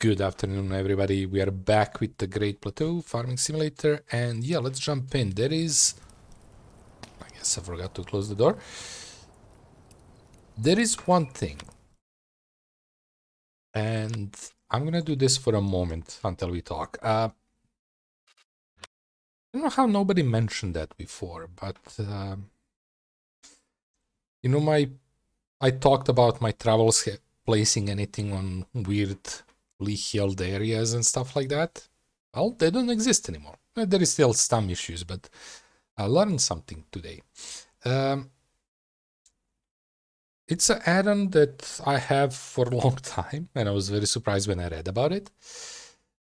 Good afternoon, everybody. We are back with the Great Plateau Farming Simulator, and yeah, let's jump in. I guess I forgot to close the door. There is one thing, and I'm gonna do this for a moment until we talk. I don't know how nobody mentioned that before, but you know, I talked about my travels placing anything on weirdly held areas and stuff like that. Well, they don't exist anymore. There is still some issues, but I learned something today. It's an add-on that I have for a long time, and I was very surprised when I read about it.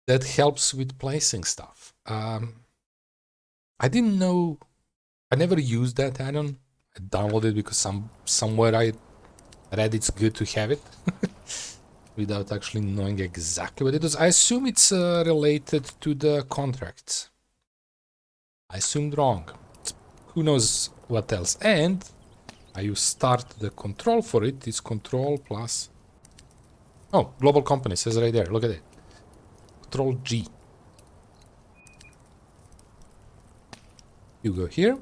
That helps with placing stuff. I didn't know. I never used that add-on. I downloaded it because somewhere I read it's good to have it, without actually knowing exactly what it is. I assume it's related to the contracts. I assumed wrong. Who knows what else? And you start the control for it. It's control plus. Oh, global company says right there. Look at it. Control G. You go here.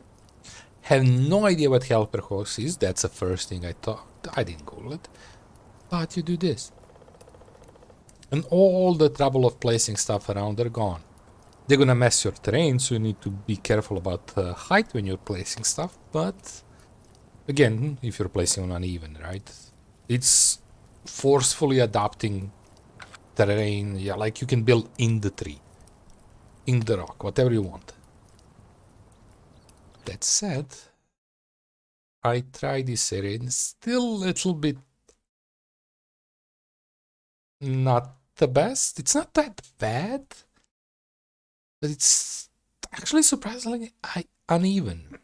Have no idea what helper host is. That's the first thing I thought. I didn't Google it. But you do this. And all the trouble of placing stuff around are gone. They're gonna mess your terrain, so you need to be careful about height when you're placing stuff. But again, if you're placing on uneven, right? It's forcefully adapting terrain. Yeah, like you can build in the tree, in the rock, whatever you want. That said, I tried this area and still a little bit not the best. It's not that bad, but it's actually surprisingly uneven.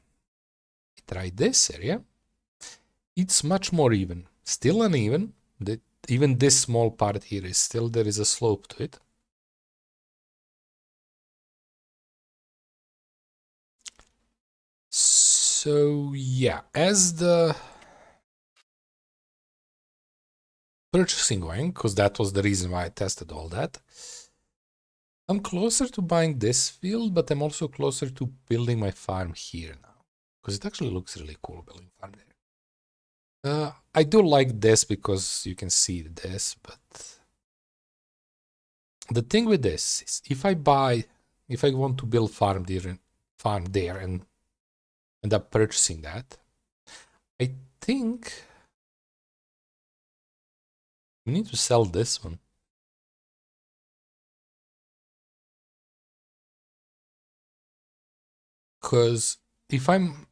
I tried this area. It's much more even. Still uneven. Even this small part here is still, there is a slope to it. So yeah, as the purchasing going, because that was the reason why I tested all that, I'm closer to buying this field, but I'm also closer to building my farm here now, because it actually looks really cool building farm there. I do like this because you can see this, but the thing with this is if I want to build farm there and end up purchasing that, I think we need to sell this one. Because if I'm...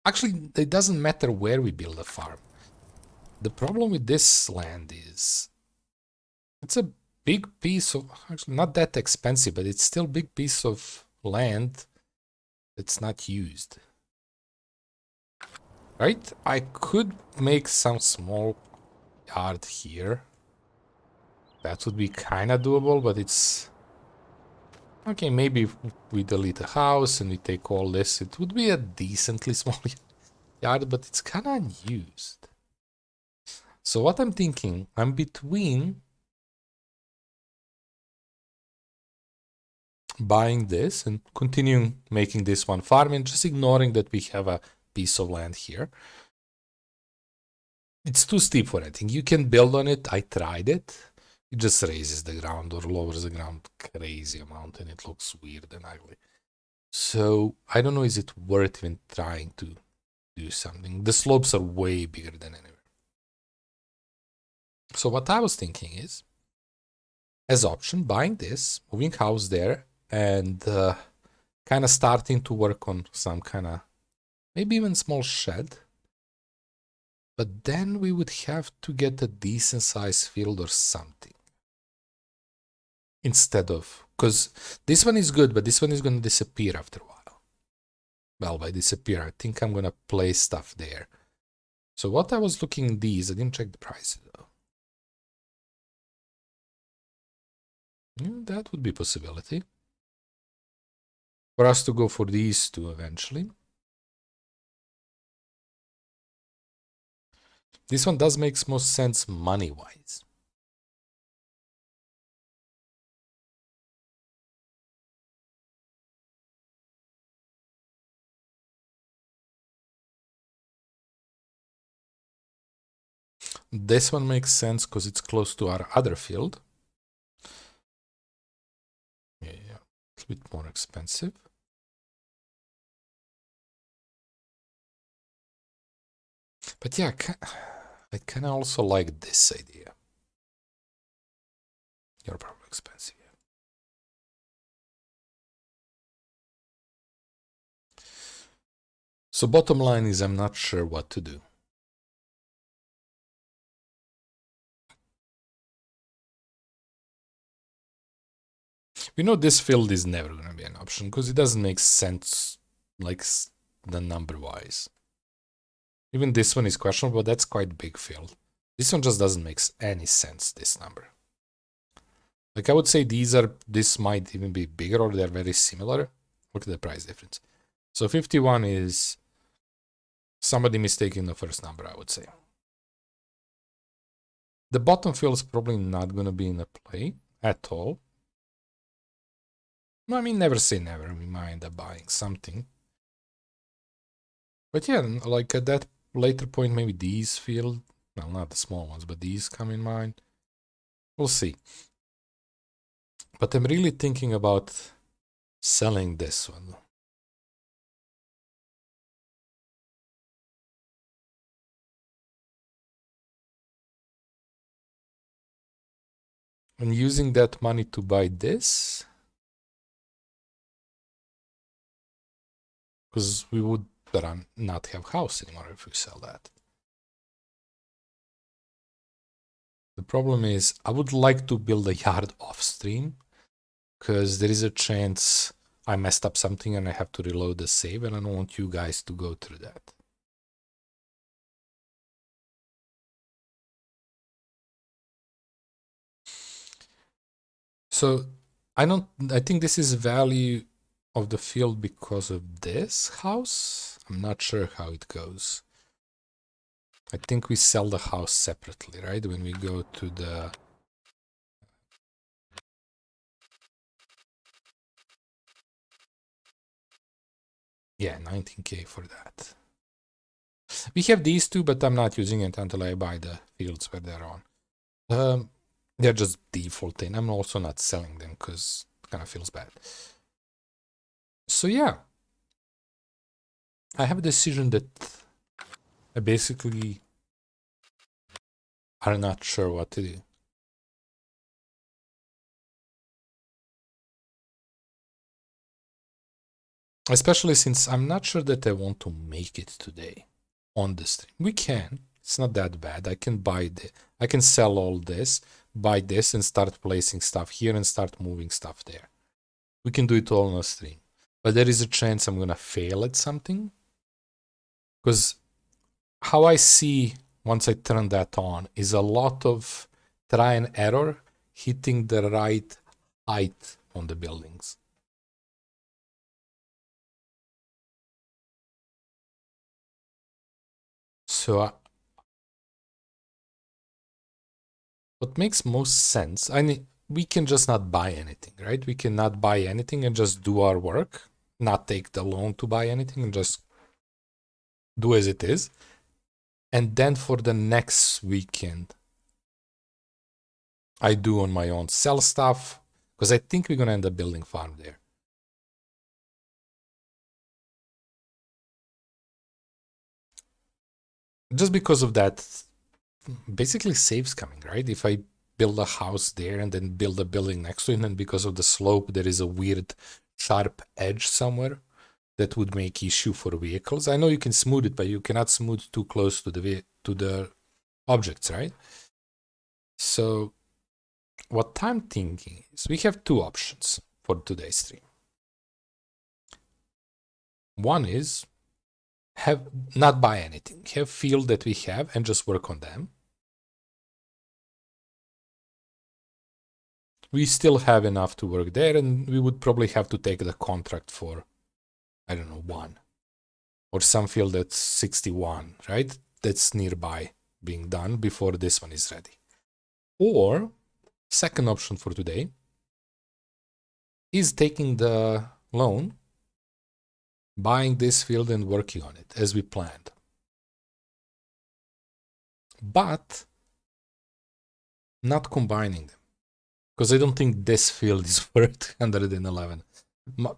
Actually, it doesn't matter where we build a farm. The problem with this land is it's a big piece of... Actually, not that expensive, but it's still a big piece of land that's not used. Right? I could make some small yard here. That would be kind of doable, but it's... Okay, maybe if we delete a house and we take all this, it would be a decently small yard, but it's kind of unused. So what I'm thinking, I'm between buying this and continuing making this one farm and just ignoring that we have a piece of land here. It's too steep for anything. You can build on it. I tried it. It just raises the ground or lowers the ground crazy amount and it looks weird and ugly. So I don't know, is it worth even trying to do something? The slopes are way bigger than anywhere. So what I was thinking is, as option, buying this, moving house there, and kind of starting to work on some kind of, maybe even small shed. But then we would have to get a decent sized field or something. Instead of, because this one is good, but this one is going to disappear after a while. Well, by disappear, I think I'm going to place stuff there. So what I was looking these, I didn't check the prices though. Yeah, that would be a possibility. For us to go for these two eventually. This one does make most sense money-wise. This one makes sense because it's close to our other field. Yeah, a little bit more expensive. But yeah, I kind of also like this idea. You're probably expensive. So bottom line is I'm not sure what to do. We know this field is never going to be an option because it doesn't make sense, like the number-wise. Even this one is questionable, but that's quite big field. This one just doesn't make any sense, this number. Like I would say this might even be bigger or they're very similar. Look at the price difference. So 51 is somebody mistaking the first number, I would say. The bottom field is probably not going to be in a play at all. I mean, never say never. We might end up buying something. But yeah, like at that later point, maybe these field, well, not the small ones, but these come in mind. We'll see. But I'm really thinking about selling this one. And using that money to buy this. Because we would not have house anymore if we sell that. The problem is I would like to build a yard off stream because there is a chance I messed up something and I have to reload the save and I don't want you guys to go through that. So I think this is value of the field because of this house. I'm not sure how it goes. I think we sell the house separately, right? When we go to the... Yeah, 19k for that. We have these two, but I'm not using it until I buy the fields where they're on. They're just defaulting. I'm also not selling them because it kind of feels bad. So yeah, I have a decision that I basically are not sure what to do. Especially since I'm not sure that I want to make it today on the stream. We can. It's not that bad. I can buy I can sell all this, buy this, and start placing stuff here and start moving stuff there. We can do it all on a stream. But there is a chance I'm gonna fail at something. Because how I see once I turn that on is a lot of try and error hitting the right height on the buildings. So what makes most sense, we can just not buy anything, right? We cannot buy anything and just do our work, not take the loan to buy anything and just do as it is. And then for the next weekend, I do on my own sell stuff because I think we're going to end up building farm there. Just because of that, basically saves coming, right? If I build a house there and then build a building next to it, and because of the slope, there is a weird sharp edge somewhere that would make issue for vehicles. I know you can smooth it, but you cannot smooth too close to the objects, right? So what I'm thinking is we have two options for today's stream. One is not buy anything, have field that we have and just work on them. We still have enough to work there, and we would probably have to take the contract for, I don't know, 1 or some field that's 61, right? That's nearby being done before this one is ready. Or second option for today is taking the loan, buying this field and working on it as we planned. But not combining them. Because I don't think this field is worth 111.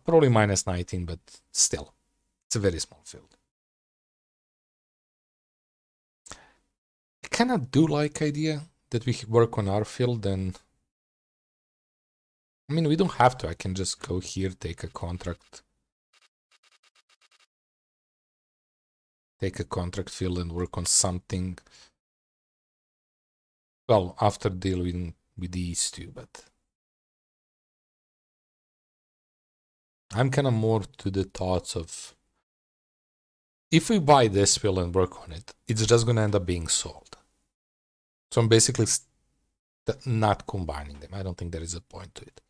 Probably minus 19, but still, it's a very small field. I kind of do like idea that we work on our field, and I mean, we don't have to. I can just go here, take a contract. Take a contract field and work on something. Well, after dealing with these two, but I'm kind of more to the thoughts of if we buy this field and work on it, it's just going to end up being sold. So I'm basically not combining them. I don't think there is a point to it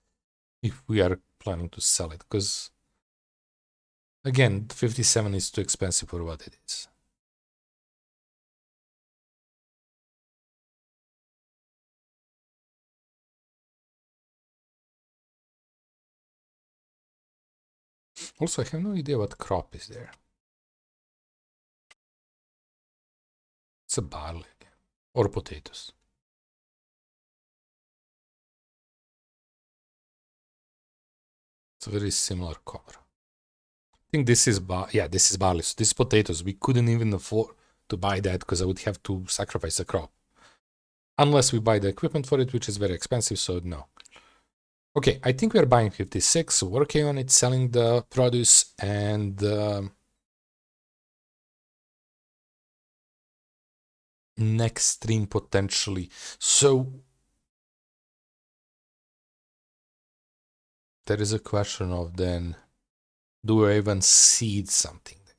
if we are planning to sell it, because again, 57 is too expensive for what it is. Also, I have no idea what crop is there. It's a barley or potatoes. It's a very similar color. I think this is this is barley. So this is potatoes. We couldn't even afford to buy that because I would have to sacrifice the crop. Unless we buy the equipment for it, which is very expensive, so no. Okay, I think we're buying 56, working on it, selling the produce, and next stream potentially. So there is a question of then, do I even seed something there?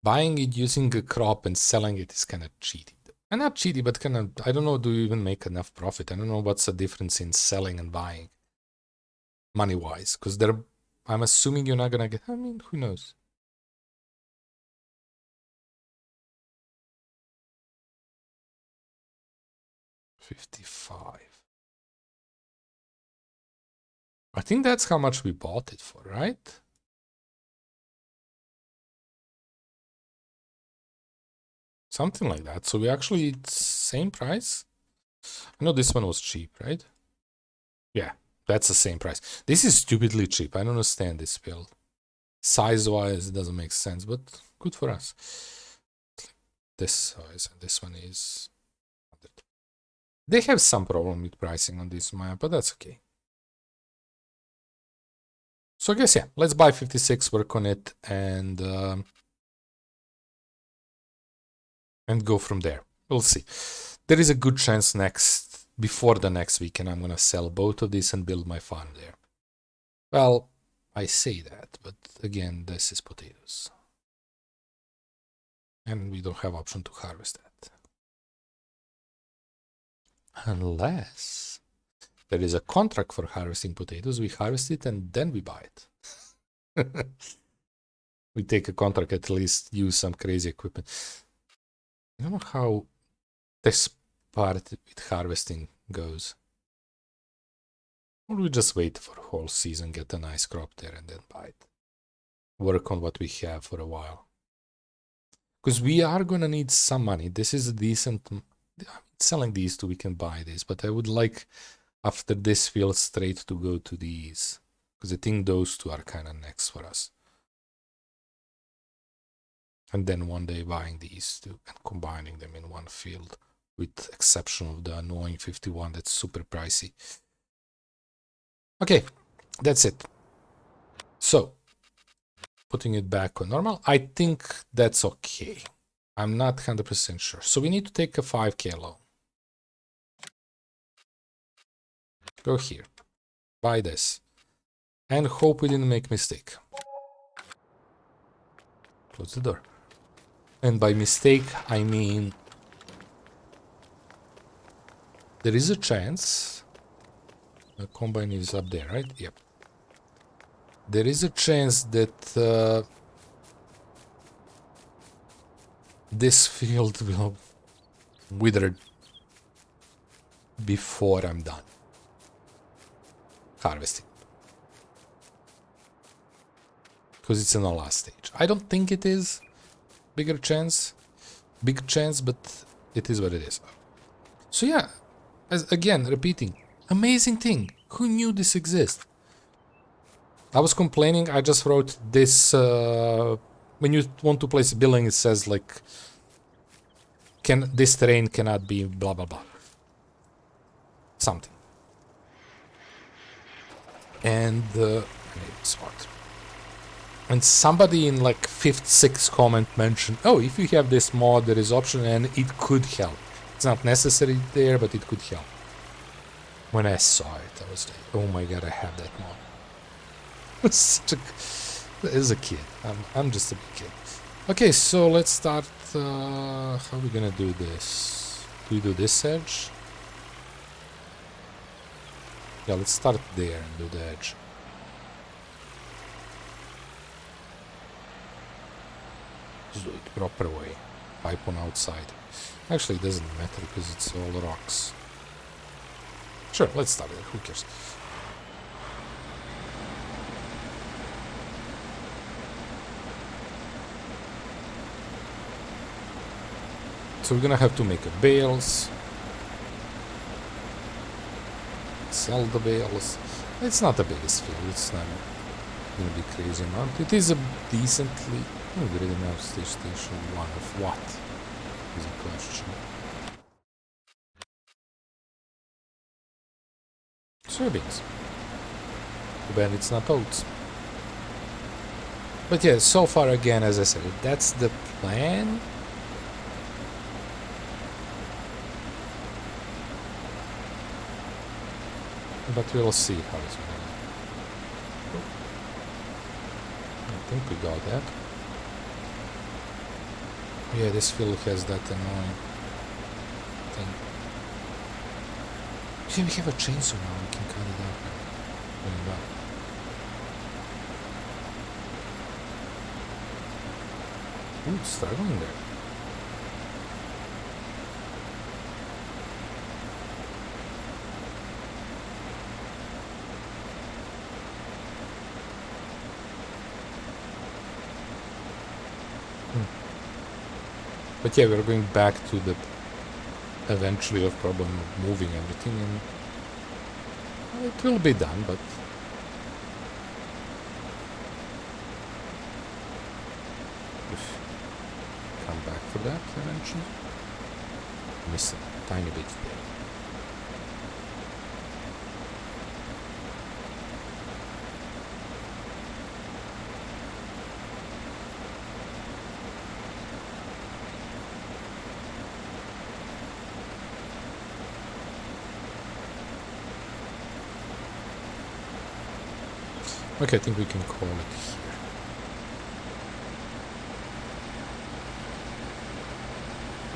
Buying it using a crop and selling it is kind of cheating. And not cheating, but kind of, I don't know, do you even make enough profit? I don't know what's the difference in selling and buying, money-wise, because I'm assuming you're not gonna get, I mean, who knows? $55. I think that's how much we bought it for, right? Something like that. So we actually, it's same price. I know this one was cheap, right? Yeah, that's the same price. This is stupidly cheap. I don't understand this build. Size-wise, it doesn't make sense, but good for us. This size, and this one is 100. They have some problem with pricing on this map, but that's okay. So I guess, yeah, let's buy 56, work on it, and go from there. We'll see. There is a good chance before the next weekend, I'm gonna sell both of these and build my farm there. Well, I say that, but again, this is potatoes. And we don't have option to harvest that. Unless there is a contract for harvesting potatoes, we harvest it and then we buy it. We take a contract, at least use some crazy equipment. I don't know how this part with harvesting goes. Or we just wait for a whole season, get a nice crop there and then buy it. Work on what we have for a while. Because we are gonna need some money. This is a decent, selling these two we can buy this, but I would like after this field straight to go to these. Because I think those two are kind of next for us. And then one day buying these two and combining them in one field, with exception of the annoying 51 that's super pricey. Okay, that's it. So, putting it back on normal, I think that's okay. I'm not 100% sure. So we need to take a 5K loan. Go here, buy this, and hope we didn't make mistake. Close the door. And by mistake, I mean there is a chance. The combine is up there, right? Yep. There is a chance that this field will wither before I'm done harvesting. Because it's in the last stage. I don't think it is big chance, but it is what it is. So yeah, again, repeating, amazing thing. Who knew this exists? I was complaining, I just wrote this, when you want to place a building, it says like, this terrain cannot be blah blah blah. Something. And, spot. And somebody in like 5th, 6th comment mentioned, oh, if you have this mod, there is option and it could help. It's not necessary there, but it could help. When I saw it, I was like, oh my god, I have that mod. As a kid. I'm just a big kid. Okay, so let's start, how are we gonna do this? Do we do this edge? Yeah, let's start there and do the edge. Just do it proper way. Pipe on outside. Actually, it doesn't matter because it's all rocks. Sure, let's start it. Who cares? So we're gonna have to make a bales. Sell the bales. It's not the biggest field. It's not gonna be crazy amount. It is a decently grid enough station. One of what is a question. Soybeans. Too bad it's not oats. But yeah, so far again, as I said, that's the plan. But we'll see how it's going. I think we got that. Yeah, this field has that annoying thing. Yeah, we have a chainsaw now, we can cut it up and bring it up. Ooh, it's struggling there. But yeah, we're going back to the eventually of problem of moving everything, and it will be done, but come back for that eventually. Miss a tiny bit there. Okay, I think we can call it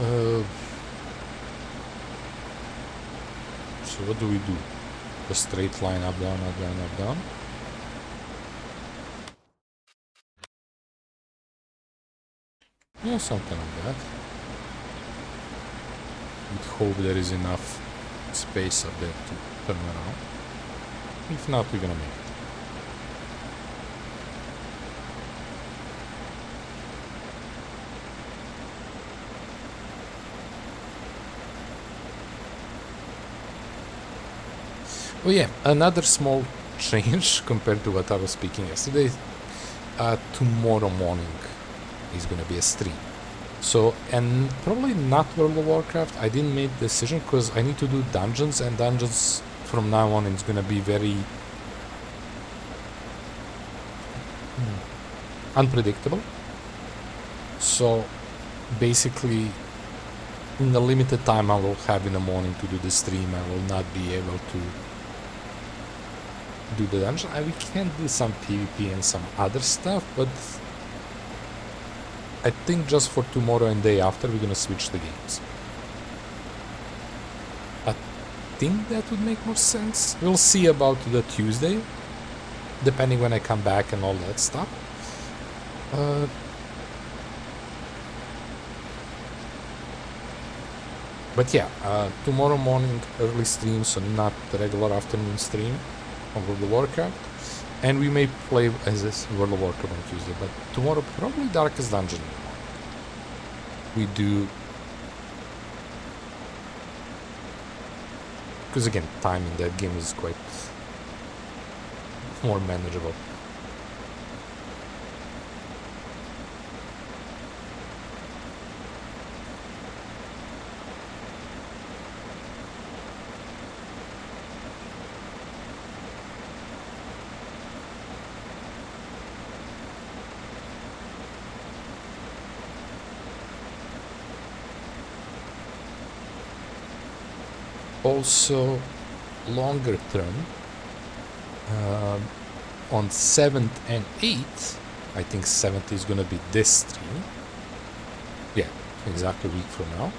here. So what do we do? A straight line up, down, up, down, up, down? Yeah, something like that. We'd hope there is enough space up there to turn around. If not, we're gonna make it. Oh yeah, another small change compared to what I was speaking yesterday. Tomorrow morning is gonna be a stream. So, and probably not World of Warcraft. I didn't make the decision because I need to do dungeons, and dungeons from now on is gonna be very unpredictable. So basically, in the limited time I will have in the morning to do the stream, I will not be able to do the dungeon. We can do some PvP and some other stuff, but I think just for tomorrow and day after we're gonna switch the games. I think that would make more sense. We'll see about the Tuesday, depending when I come back and all that stuff. But yeah, tomorrow morning early stream, so not the regular afternoon stream of World of Warcraft. And we may play as this World of Warcraft on Tuesday, but tomorrow probably Darkest Dungeon. We do Because again, time in that game is quite more manageable. Also, longer term, on 7th and 8th, I think 7th is gonna be this stream. Yeah, exactly a week from now.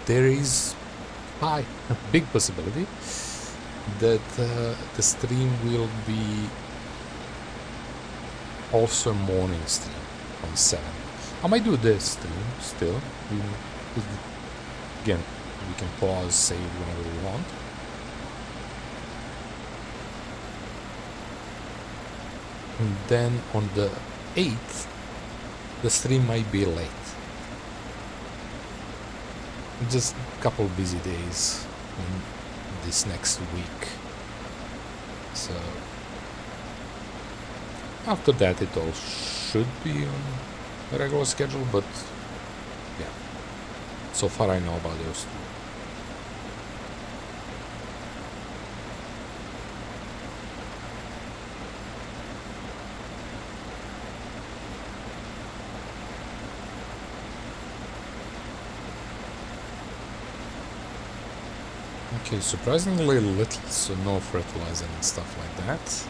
There is a big possibility that the stream will be also a morning stream on 7th. I might do this stream still. Again, we can pause, save whenever we want. And then on the 8th, the stream might be late. Just a couple busy days in this next week. So after that it all should be on a regular schedule, but yeah, so far I know about those two. Okay, surprisingly little, so no fertilizer and stuff like that.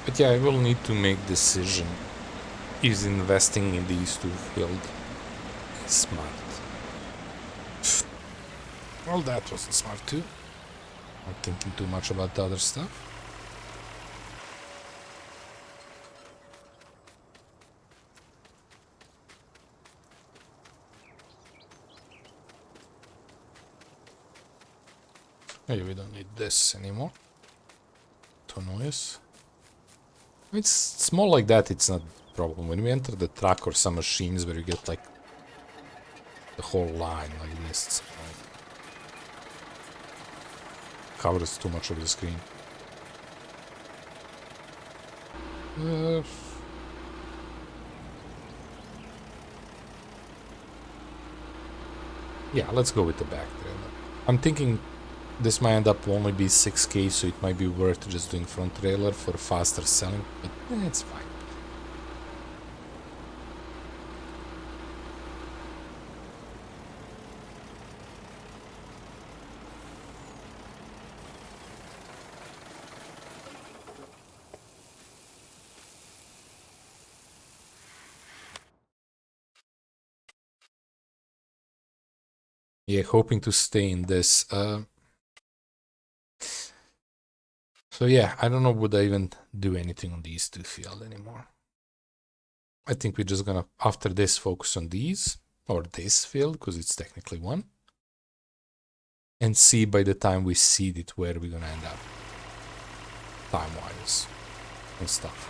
But yeah, I will need to make decision if investing in these two fields is smart. Well, that wasn't smart too. I'm thinking too much about the other stuff. Maybe we don't need this anymore. To noise. It's small like that, it's not a problem. When we enter the truck or some machines where you get like the whole line like this, covers too much of the screen. Yeah, let's go with the back trailer. I'm thinking this might end up only be 6k, so it might be worth just doing front trailer for faster selling, but it's fine. Yeah, hoping to stay in this. So yeah, I don't know would I even do anything on these two fields anymore. I think we're just gonna, after this, focus on these, or this field, because it's technically one. And see by the time we seed it where we're gonna end up. Time-wise. And stuff.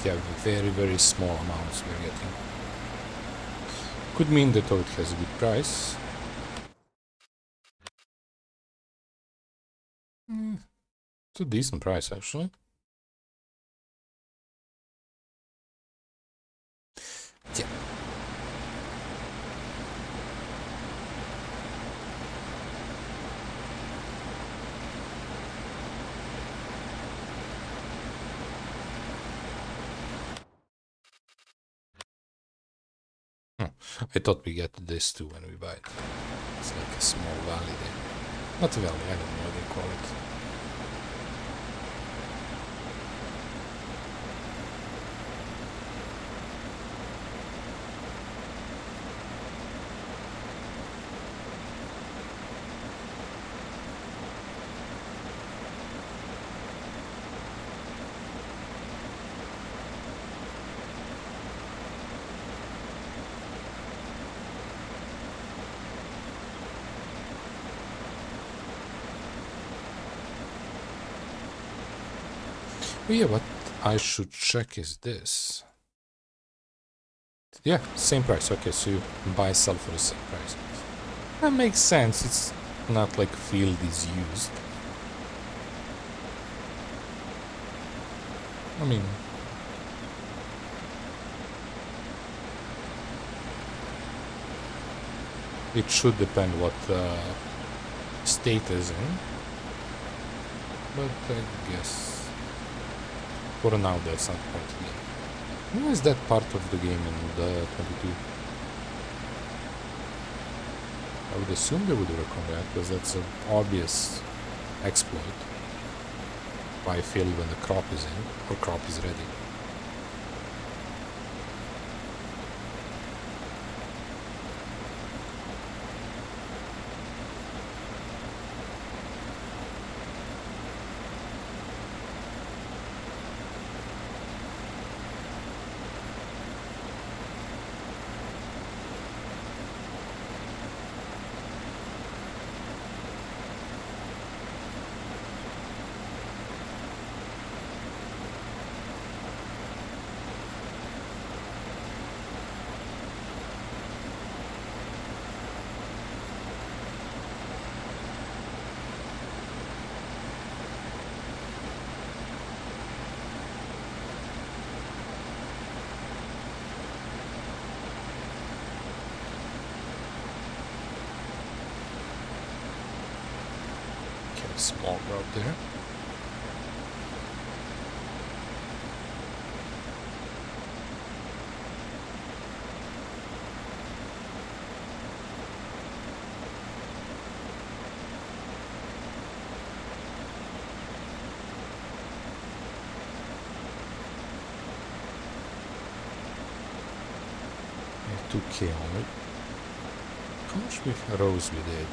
yeah, very, very small amounts we're getting. Could mean that it has a good price. It's a decent price, actually. Yeah. I thought we get this too when we buy it. It's like a small valley there. Not a valley, I don't know what they call it. Oh yeah, what I should check is this. Yeah, same price. Okay, so you buy, sell for the same price. That makes sense. It's not like field is used. I mean, it should depend what state is in. But I guess for now that's not part of the game. When is that part of the game in the 22? I would assume they would work on that because that's an obvious exploit. Buy field when the crop is in or crop is ready. Small road there. Yeah, 2K only. How much rows we did?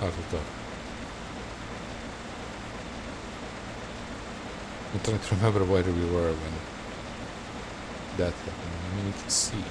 Out of that. I'm trying to remember where we were when that happened. I mean, you can see